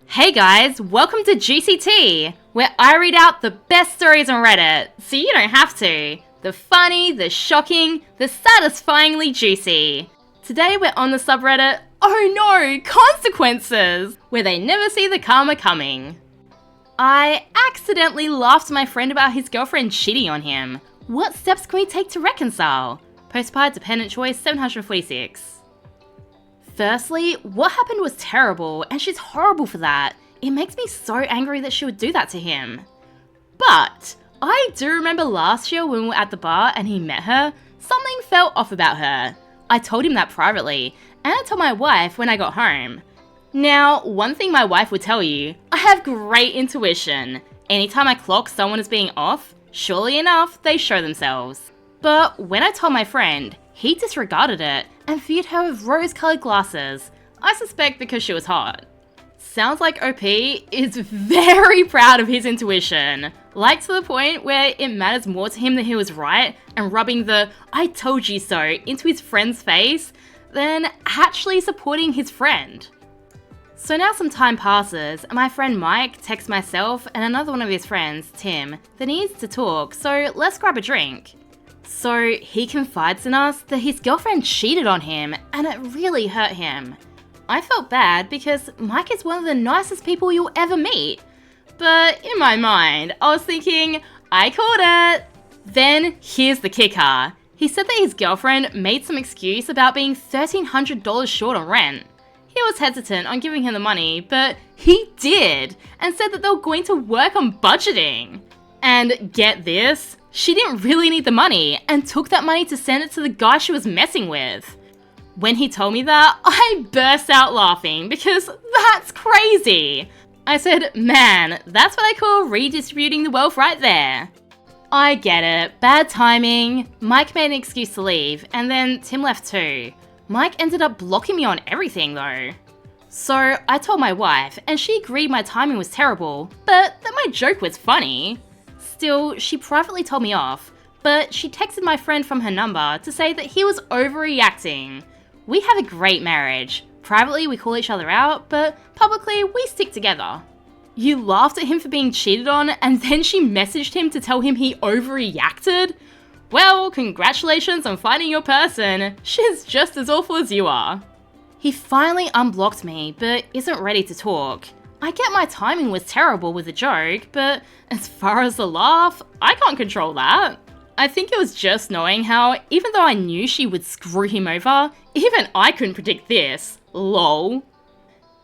Hey guys, welcome to Juicy Tea, where I read out the best stories on Reddit, so you don't have to. The funny, the shocking, the satisfyingly juicy. Today we're on the subreddit OhNoConsequences, where they never see the karma coming. I accidentally laughed at my friend about his girlfriend cheating on him. What steps can we take to reconcile? Postcard dependent choice 746. Firstly, what happened was terrible, and she's horrible for that. It makes me so angry that she would do that to him. But I do remember last year when we were at the bar and he met her, something felt off about her. I told him that privately, and I told my wife when I got home. Now, one thing my wife would tell you, I have great intuition. Anytime I clock someone as being off, surely enough, they show themselves. But when I told my friend, he disregarded it and viewed her with rose-coloured glasses, I suspect because she was hot. Sounds like OP is very proud of his intuition, like to the point where it matters more to him that he was right and rubbing the "I told you so" into his friend's face than actually supporting his friend. So now some time passes and my friend Mike texts myself and another one of his friends, Tim, that he needs to talk, so let's grab a drink. So he confides in us that his girlfriend cheated on him and it really hurt him. I felt bad because Mike is one of the nicest people you'll ever meet. But in my mind, I was thinking, I called it. Then here's the kicker. He said that his girlfriend made some excuse about being $1,300 short on rent. He was hesitant on giving him the money, but he did and said that they were going to work on budgeting. And get this, she didn't really need the money and took that money to send it to the guy she was messing with. When he told me that, I burst out laughing because that's crazy. I said, man, that's what I call redistributing the wealth right there. I get it, bad timing. Mike made an excuse to leave and then Tim left too. Mike ended up blocking me on everything though. So I told my wife and she agreed my timing was terrible, but that my joke was funny. Still, she privately told me off, but she texted my friend from her number to say that he was overreacting. We have a great marriage. Privately, we call each other out, but publicly, we stick together. You laughed at him for being cheated on, and then she messaged him to tell him he overreacted? Well, congratulations on finding your person. She's just as awful as you are. He finally unblocked me, but isn't ready to talk. I get my timing was terrible with the joke, but as far as the laugh, I can't control that. I think it was just knowing how, even though I knew she would screw him over, even I couldn't predict this. Lol.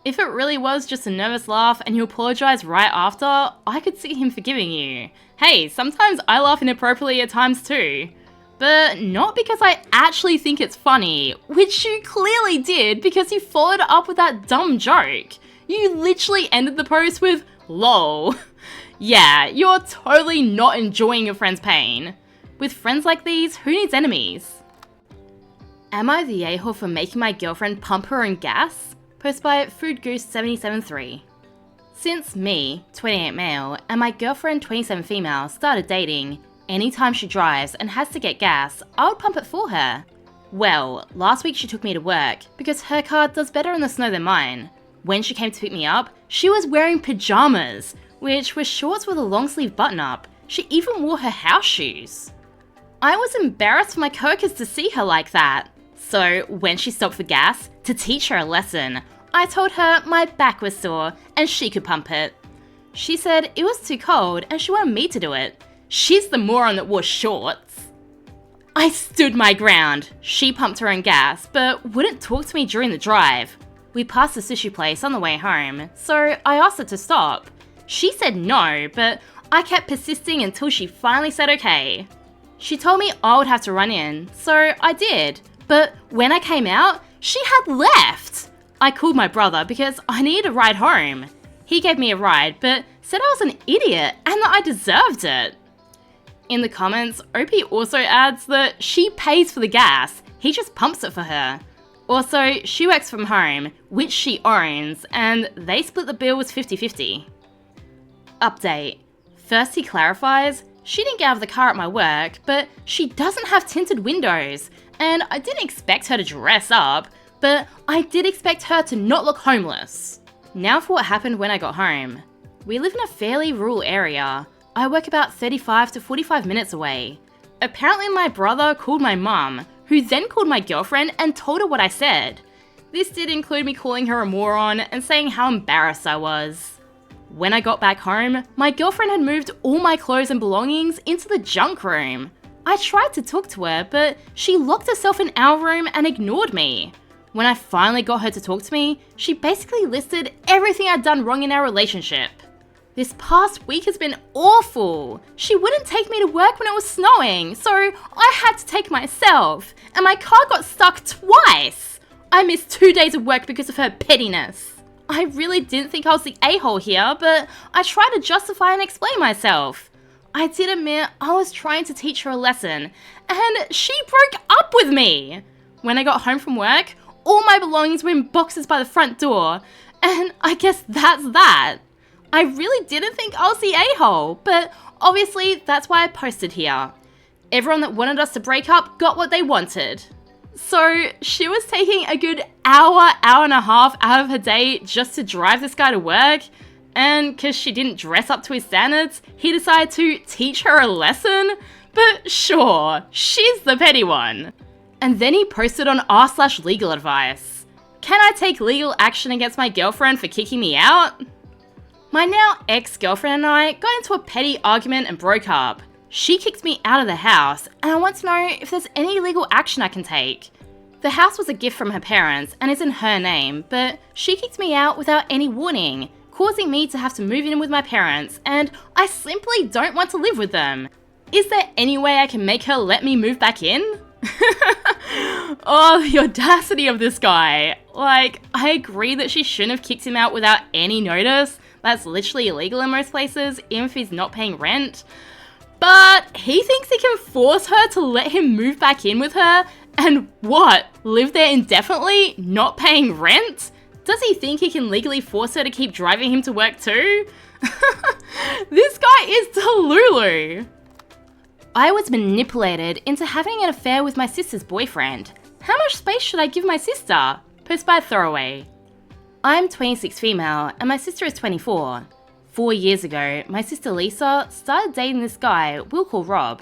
If it really was just a nervous laugh and you apologise right after, I could see him forgiving you. Hey, sometimes I laugh inappropriately at times too. But not because I actually think it's funny, which you clearly did because you followed it up with that dumb joke. You literally ended the post with lol. Yeah, you're totally not enjoying your friend's pain. With friends like these, who needs enemies? Am I the a-hole for making my girlfriend pump her own gas? Post by FoodGoose773. Since me, 28 male, and my girlfriend, 27 female, started dating, anytime she drives and has to get gas, I would pump it for her. Well, last week she took me to work because her car does better in the snow than mine. When she came to pick me up, she was wearing pajamas, which were shorts with a long sleeve button up. She even wore her house shoes. I was embarrassed for my coworkers to see her like that. So when she stopped for gas, to teach her a lesson, I told her my back was sore and she could pump it. She said it was too cold and she wanted me to do it. She's the moron that wore shorts. I stood my ground. She pumped her own gas, but wouldn't talk to me during the drive. We passed the sushi place on the way home, so I asked her to stop. She said no, but I kept persisting until she finally said okay. She told me I would have to run in, so I did. But when I came out, she had left. I called my brother because I needed a ride home. He gave me a ride, but said I was an idiot and that I deserved it. In the comments, OP also adds that she pays for the gas, he just pumps it for her. Also, she works from home, which she owns, and they split the bill as 50-50. Update. First he clarifies, she didn't get out of the car at my work, but she doesn't have tinted windows, and I didn't expect her to dress up, but I did expect her to not look homeless. Now for what happened when I got home. We live in a fairly rural area. I work about 35 to 45 minutes away. Apparently my brother called my mum, who then called my girlfriend and told her what I said. This did include me calling her a moron and saying how embarrassed I was. When I got back home, my girlfriend had moved all my clothes and belongings into the junk room. I tried to talk to her, but she locked herself in our room and ignored me. When I finally got her to talk to me, she basically listed everything I'd done wrong in our relationship. This past week has been awful. She wouldn't take me to work when it was snowing, so I had to take myself, and my car got stuck twice. I missed 2 days of work because of her pettiness. I really didn't think I was the a-hole here, but I tried to justify and explain myself. I did admit I was trying to teach her a lesson, and she broke up with me. When I got home from work, all my belongings were in boxes by the front door, and I guess that's that. I really didn't think I was the a-hole, but obviously that's why I posted here. Everyone that wanted us to break up got what they wanted. So she was taking a good hour and a half out of her day just to drive this guy to work, and because she didn't dress up to his standards, he decided to teach her a lesson? But sure, she's the petty one. And then he posted on r/legal advice. Can I take legal action against my girlfriend for kicking me out? My now ex-girlfriend and I got into a petty argument and broke up. She kicked me out of the house, and I want to know if there's any legal action I can take. The house was a gift from her parents and is in her name, but she kicked me out without any warning, causing me to have to move in with my parents, and I simply don't want to live with them. Is there any way I can make her let me move back in? Oh, the audacity of this guy. Like, I agree that she shouldn't have kicked him out without any notice. That's literally illegal in most places, even if he's not paying rent. But he thinks he can force her to let him move back in with her and what, live there indefinitely, not paying rent? Does he think he can legally force her to keep driving him to work too? This guy is Delulu. I was manipulated into having an affair with my sister's boyfriend. How much space should I give my sister? Post by Throwaway. I'm 26 female and my sister is 24. 4 years ago, my sister Lisa started dating this guy we'll call Rob.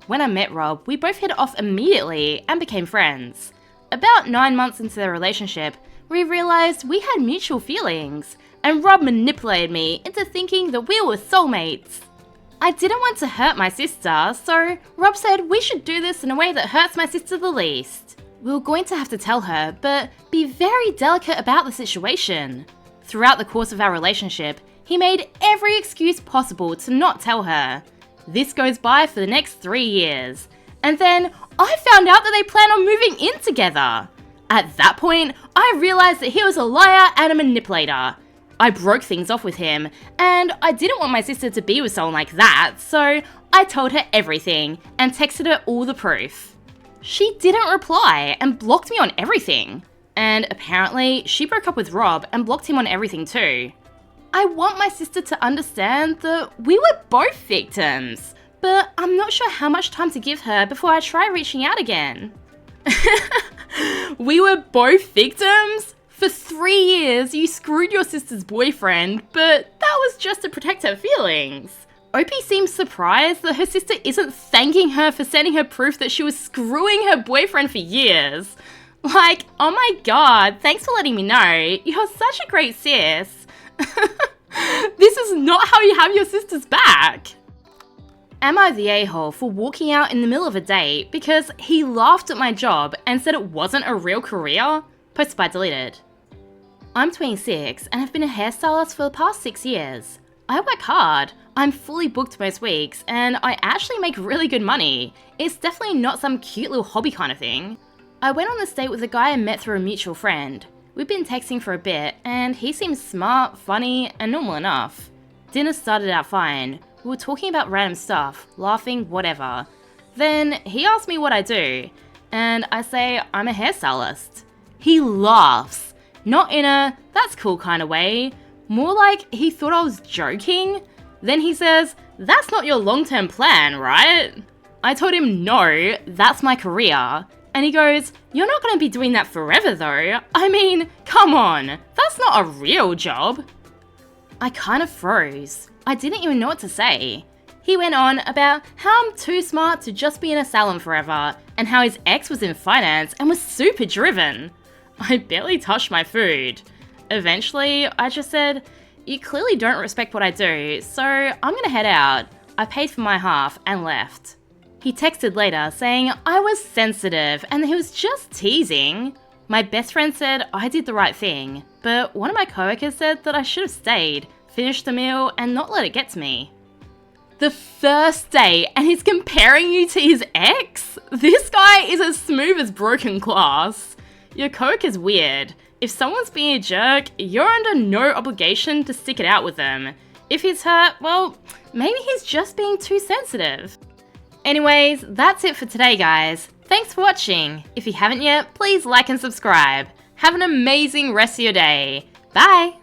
When I met Rob, we both hit it off immediately and became friends. About 9 months into the relationship, we realised we had mutual feelings, and Rob manipulated me into thinking that we were soulmates. I didn't want to hurt my sister, so Rob said we should do this in a way that hurts my sister the least. We were going to have to tell her, but be very delicate about the situation. Throughout the course of our relationship, he made every excuse possible to not tell her. This goes by for the next 3 years. And then I found out that they plan on moving in together. At that point, I realised that he was a liar and a manipulator. I broke things off with him, and I didn't want my sister to be with someone like that, so I told her everything and texted her all the proof. She didn't reply and blocked me on everything. And apparently, she broke up with Rob and blocked him on everything too. I want my sister to understand that we were both victims, but I'm not sure how much time to give her before I try reaching out again. We were both victims? For 3 years, you screwed your sister's boyfriend, but that was just to protect her feelings. Opie seems surprised that her sister isn't thanking her for sending her proof that she was screwing her boyfriend for years. Like, oh my god, thanks for letting me know. You're such a great sis. This is not how you have your sister's back. Am I the a-hole for walking out in the middle of a date because he laughed at my job and said it wasn't a real career? Posted by Deleted. I'm 26 and have been a hairstylist for the past 6 years. I work hard, I'm fully booked most weeks, and I actually make really good money. It's definitely not some cute little hobby kind of thing. I went on this date with a guy I met through a mutual friend. We've been texting for a bit, and he seems smart, funny, and normal enough. Dinner started out fine. We were talking about random stuff, laughing, whatever. Then he asked me what I do, and I say I'm a hairstylist. He laughs. Not in a, that's cool kind of way. More like he thought I was joking. Then he says, that's not your long-term plan, right? I told him no, that's my career. And he goes, "You're not going to be doing that forever though. I mean, come on, that's not a real job." I kind of froze. I didn't even know what to say. He went on about how I'm too smart to just be in a salon forever, and how his ex was in finance and was super driven. I barely touched my food. Eventually, I just said, "You clearly don't respect what I do, so I'm gonna head out." I paid for my half and left. He texted later saying I was sensitive and that he was just teasing. My best friend said I did the right thing, but one of my coworkers said that I should have stayed, finished the meal, and not let it get to me. The first day, and he's comparing you to his ex? This guy is as smooth as broken glass. Your coworker's weird. If someone's being a jerk, you're under no obligation to stick it out with them. If he's hurt, well, maybe he's just being too sensitive. Anyways, that's it for today, guys. Thanks for watching. If you haven't yet, please like and subscribe. Have an amazing rest of your day. Bye!